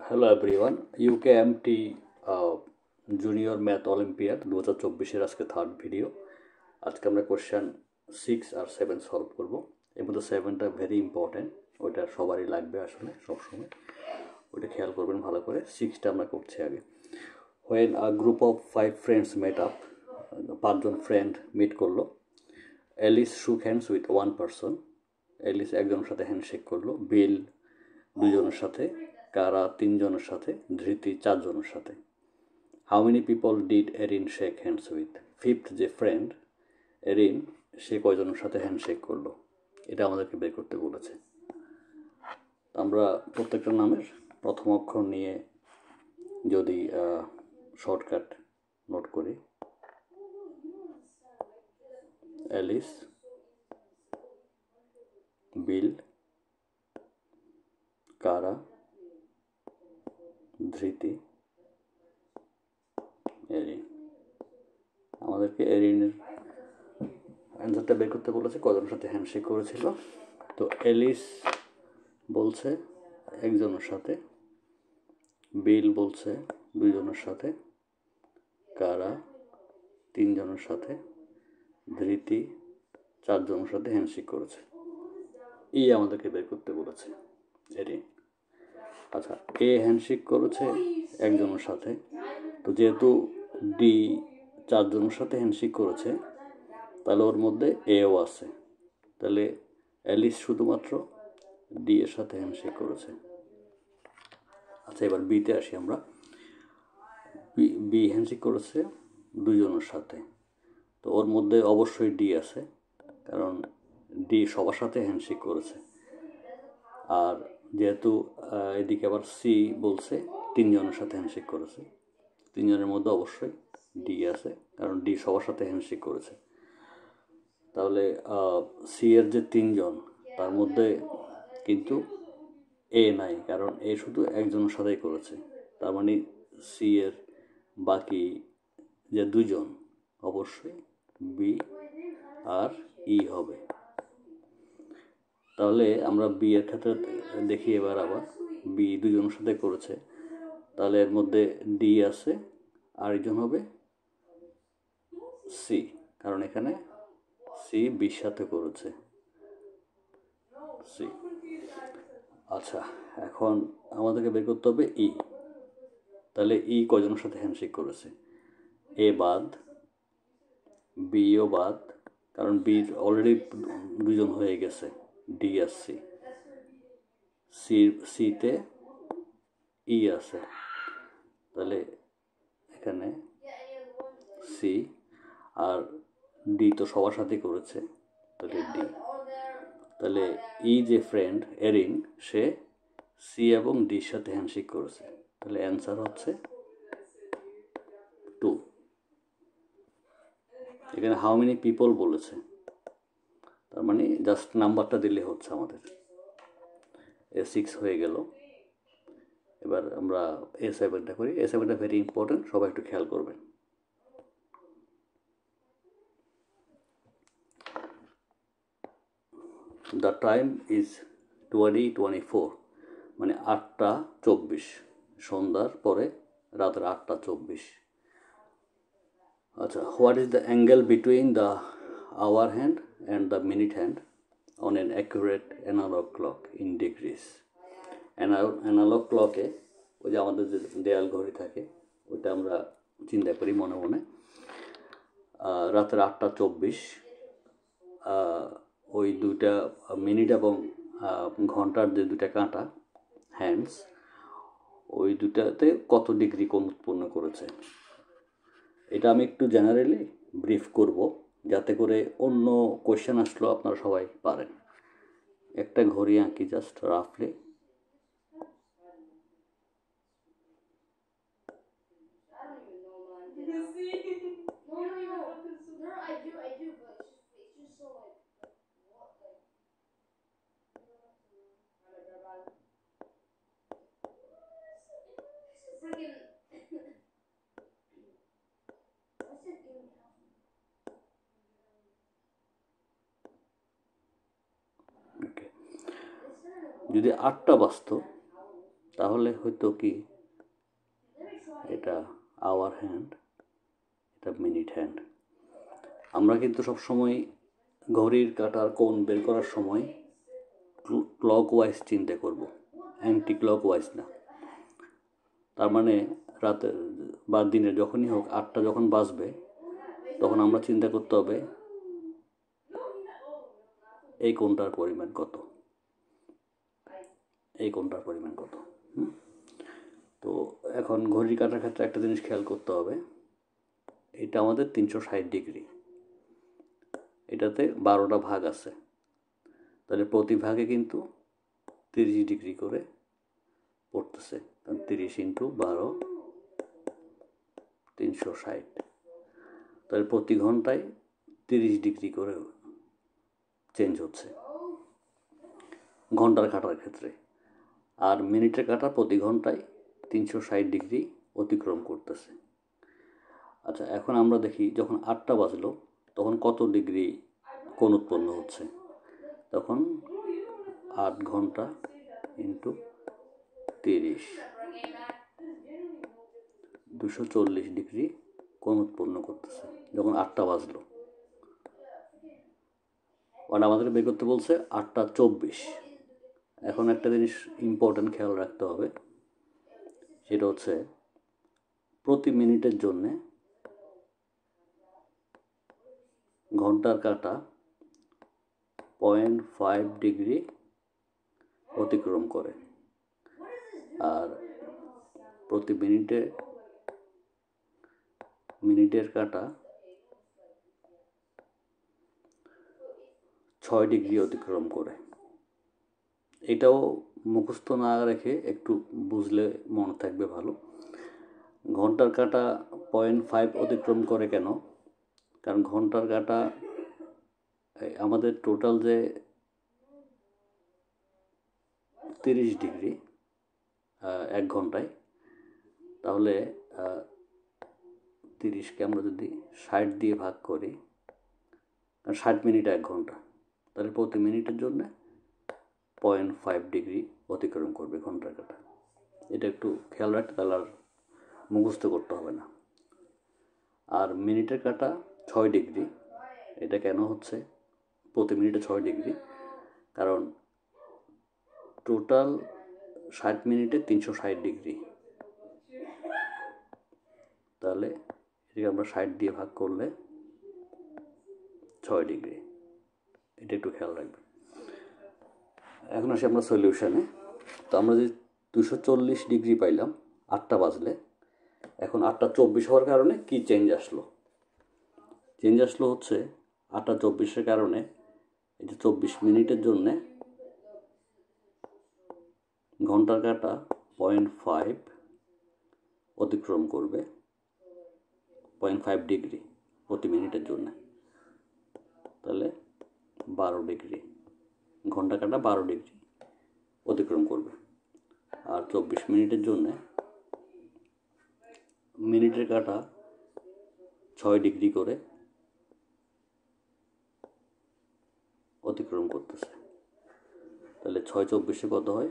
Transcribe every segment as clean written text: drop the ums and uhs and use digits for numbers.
Hello everyone, UKMT junior math olympiad 2024-এর আজকে third video. আজকে আমরা কোশ্চেন 6 আর 7 সলভ করব। এর মধ্যে 7টা ভেরি ইম্পর্ট্যান্ট, ওইটা সবারই লাগবে আসলে সবসময়, ওইটা খেয়াল করবেন ভালো করে। 6টা আমরা করছি আগে। When a group of 5 friends met up, 5জন ফ্রেন্ড মিট করলো। Alice shook hands with one person, Alice একজনের সাথে হ্যান্ডশেক করলো। বিল 2জনের সাথে, কারা 3জনের সাথে, ধৃতি 4জনের সাথে। How many people did Haerin shake hands with? Fifth যে ফ্রেন্ড এরিন, সে কয়জনের সাথে হ্যান্ডশেক করলো, এটা আমাদেরকে বের করতে বলেছে। আমরা প্রত্যেকটা নামের প্রথম অক্ষর নিয়ে যদি শর্টকাট নোট করি, অ্যালিস, বিল, কারা, ধৃতি, এরিন। আমাদেরকে এরিনের অ্যান্সারটা বের করতে বলেছে, কজনের সাথে হ্যান্ডশেক করেছিল। তো এলিস বলছে একজনের সাথে, বিল বলছে 2জনের সাথে, কারা 3জনের সাথে, ধৃতি 4জনের সাথে হ্যান্ডশেক করেছে। আমাদেরকে বের করতে বলেছে এরিন। আচ্ছা, এ হ্যান্ডশেক করেছে একজনের সাথে, তো যেহেতু ডি 4জনের সাথে হ্যান্ডশেক করেছে, তাহলে ওর মধ্যে এও আছে, তাহলে অ্যালিস শুধুমাত্র ডি এর সাথে হ্যান্ডশেক করেছে। আচ্ছা, এবার বিতে আসি আমরা। বি হ্যান্ডশেক করেছে 2জনের সাথে, তো ওর মধ্যে অবশ্যই ডি আছে, কারণ ডি সবার সাথে হ্যান্ডশেক করেছে। আর যেহেতু এদিকে আবার সি বলছে 3জনের সাথে হ্যান্ডশেক করেছে, 3জনের মধ্যে অবশ্যই ডি আছে, কারণ ডি সবার সাথে হ্যান্ডশেক করেছে। তাহলে সি এর যে 3জন, তার মধ্যে কিন্তু এ নাই, কারণ এ শুধু একজনের সাথেই করেছে। তার মানে সি এর বাকি যে 2জন অবশ্যই বি আর ই হবে। তাহলে আমরা বি এর ক্ষেত্রে দেখি এবার, আবার বি 2জনের সাথে করেছে, তাহলে এর মধ্যে ডি আছে, আরেকজন হবে সি, কারণ এখানে সি বির সাথে করেছে, সি। আচ্ছা, এখন আমাদেরকে বের করতে হবে ই। তাহলে ই কজনের সাথে হ্যান্ডশেক করেছে? এ বাদ, বিও বাদ, কারণ বির অলরেডি 2জন হয়ে গেছে, ডি আর সি। সিতে ই আছে, তাহলে এখানে সি আর ডি তো সবার সাথে করেছে, তাহলে ডি। তাহলে ই যে ফ্রেন্ড এরিন, সে সি এবং ডির সাথে হ্যান্ডশেক করেছে, তাহলে অ্যান্সার হচ্ছে 2। এখানে হাউ মেনি পিপল বলেছে, তার মানে জাস্ট নাম্বারটা দিলে হচ্ছে আমাদের। A6 হয়ে গেল। এবার আমরা A7টা করি। A7টা ভেরি ইম্পর্টেন্ট, সবাই একটু খেয়াল করবেন। দ্য টাইম ইজ 20:24, মানে 8:24, সন্ধ্যার পরে রাতের 8:24। আচ্ছা, what is the angle between the hour hand and the minute hand on an accurate analog clock in degrees? Analog ক্লকে ওই যে আমাদের যে দেয়াল ঘড়ি থাকে, ওইটা আমরা চিন্তা করি মনে মনে। রাতের 8:24, ওই 2টা মিনিট এবং ঘন্টার যে 2টা কাঁটা হ্যান্ডস, ওই 2টাতে কত ডিগ্রি কোণ উৎপন্ন করেছে। এটা আমি একটু জেনারেলি ব্রিফ করব, যাতে করে অন্য কোয়েশ্চেন আসলেও আপনারা সবাই পারেন। একটা ঘড়ি আঁকি জাস্ট রাফলি। যদি 8টা বাজতো, তাহলে হয়তো কি এটা আওয়ার হ্যান্ড, এটা মিনিট হ্যান্ড। আমরা কিন্তু সবসময় ঘড়ির কাঁটার কোণ বের করার সময় ক্লক ওয়াইজ চিন্তা করব, অ্যান্টি ক্লক ওয়াইজ না। তার মানে রাতে বা দিনে যখনই হোক 8টা যখন বাজবে তখন আমরা চিন্তা করতে হবে এই কোণটার পরিমাণ কত, এই কোণটার পরিমাণ কত। তো এখন ঘড়ির কাঁটার ক্ষেত্রে একটা জিনিস খেয়াল করতে হবে, এটা আমাদের 360 ডিগ্রি, এটাতে 12টা ভাগ আছে, তাহলে প্রতি ভাগে কিন্তু 30 ডিগ্রি করে পড়তেছে, 30 ইন্টু 12 360, তাহলে প্রতি ঘন্টায় 30 ডিগ্রি করে চেঞ্জ হচ্ছে ঘন্টার কাঁটার ক্ষেত্রে। আর মিনিটের কাঁটা প্রতি ঘন্টায় 360 ডিগ্রি অতিক্রম করতেছে। আচ্ছা, এখন আমরা দেখি যখন 8টা বাজলো তখন কত ডিগ্রি কোণ উৎপন্ন হচ্ছে। তখন 8 ঘন্টা ইন্টু 30, 240 ডিগ্রি কোণ উৎপন্ন করতেছে যখন 8টা বাজলো। মানে আমাদের বের করতে বলছে 8:24। এখন একটা জিনিস ইম্পর্টেন্ট খেয়াল রাখতে হবে, সেটা হচ্ছে প্রতি মিনিটের জন্যে ঘন্টার কাঁটা 0.5 ডিগ্রি অতিক্রম করে, আর প্রতি মিনিটের কাঁটা 6 ডিগ্রি অতিক্রম করে। এটাও মুখস্থ না রেখে একটু বুঝলে মনে থাকবে ভালো। ঘন্টার কাঁটা 0.5 অতিক্রম করে কেন? কারণ ঘন্টার কাঁটা আমাদের টোটাল যে 30 ডিগ্রি 1 ঘন্টায়, তাহলে 30কে আমরা যদি 60 দিয়ে ভাগ করি, 60 মিনিট 1 ঘন্টা, তাহলে প্রতি মিনিটের জন্য 0.5 ডিগ্রি অতিক্রম করবে ঘন্টার কাঁটা। এটা একটু খেয়াল রাখতে, তাহলে আর মুখস্থ করতে হবে না। আর মিনিটের কাঁটা 6 ডিগ্রি, এটা কেন হচ্ছে প্রতি মিনিটে 6 ডিগ্রি? কারণ টোটাল 60 মিনিটে 360 ডিগ্রি, তাহলে এটাকে আমরা 60 দিয়ে ভাগ করলে 6 ডিগ্রি। এটা একটু খেয়াল রাখবেন। এখন আসি আমরা সলিউশনে। তো আমরা যে 240 ডিগ্রি পাইলাম 8টা বাজলে, এখন 8:24 হওয়ার কারণে কি চেঞ্জ আসলো? চেঞ্জ আসলো হচ্ছে 8:24 কারণে এই যে 24 মিনিটের জন্যে ঘন্টার কাঁটা 0.5 অতিক্রম করবে, 0.5 ডিগ্রি প্রতি মিনিটের জন্য, তাহলে 12 ডিগ্রি, ঘন্টা কাঁটা 12 ডিগ্রি অতিক্রম করবে। আর 24 মিনিটের জন্য মিনিটের কাঁটা 6 ডিগ্রি করে অতিক্রম করতেছে, তাহলে 6/24 কত হয়?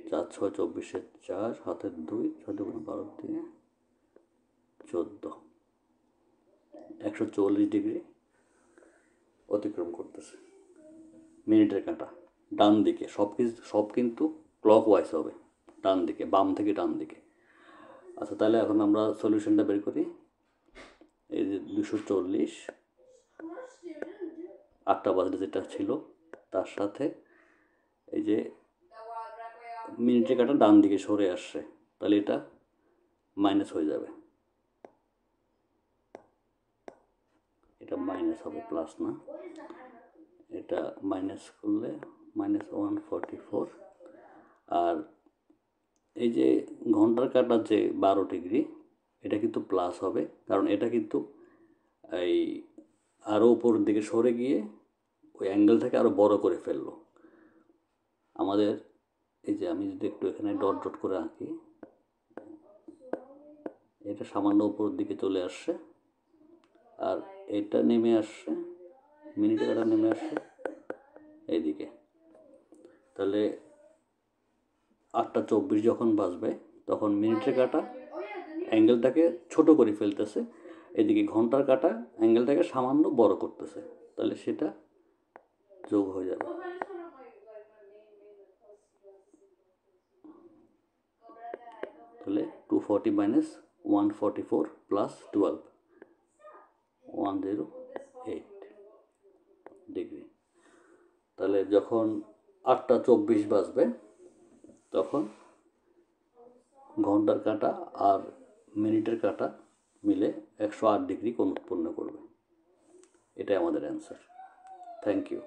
4 6 24 4, হাতের 2, 6 2 12 দিয়ে 14, 144 ডিগ্রি অতিক্রম করতেছে মিনিটের কাঁটা ডান দিকে। সব কিন্তু ক্লক ওয়াইজ হবে, ডান দিকে, বাম থেকে ডান দিকে। আচ্ছা, তাহলে এখন আমরা সলিউশনটা বের করি। এই যে 240 8টা বাজলে যেটা ছিল তার সাথে এই যে মিনিটের কাঁটা ডান দিকে সরে আসছে, তাহলে এটা মাইনাস হয়ে যাবে, এটা মাইনাস হবে, প্লাস না। এটা মাইনাস করলে -144। আর এই যে ঘন্টার কাঁটার যে 12 ডিগ্রি, এটা কিন্তু প্লাস হবে, কারণ এটা কিন্তু এই আরও উপরের দিকে সরে গিয়ে ওই অ্যাঙ্গেলটাকে আরও বড় করে ফেললো আমাদের। এই যে আমি যদি একটু এখানে ডট ডট করে আঁকি, এটা সামান্য উপরের দিকে চলে আসছে, আর এটা নেমে আসছে, মিনিটের কাঁটা নেমে আসছে এইদিকে। তাহলে 8:24 যখন বাজবে তখন মিনিটের কাঁটা অ্যাঙ্গেলটাকে ছোট করে ফেলতেছে, এদিকে ঘন্টার কাঁটা অ্যাঙ্গেলটাকে সামান্য বড় করতেছে, তাহলে সেটা যোগ হয়ে যাবে। তাহলে 240 মাইনাস 144 প্লাস 12 108 ডিগ্রি। তাহলে যখন 8:24 বাজবে তখন ঘন্টার কাঁটা আর মিনিটের কাঁটা মিলে 108 ডিগ্রি কোণ উৎপন্ন করবে। এটাই আমাদের অ্যান্সার। Thank you.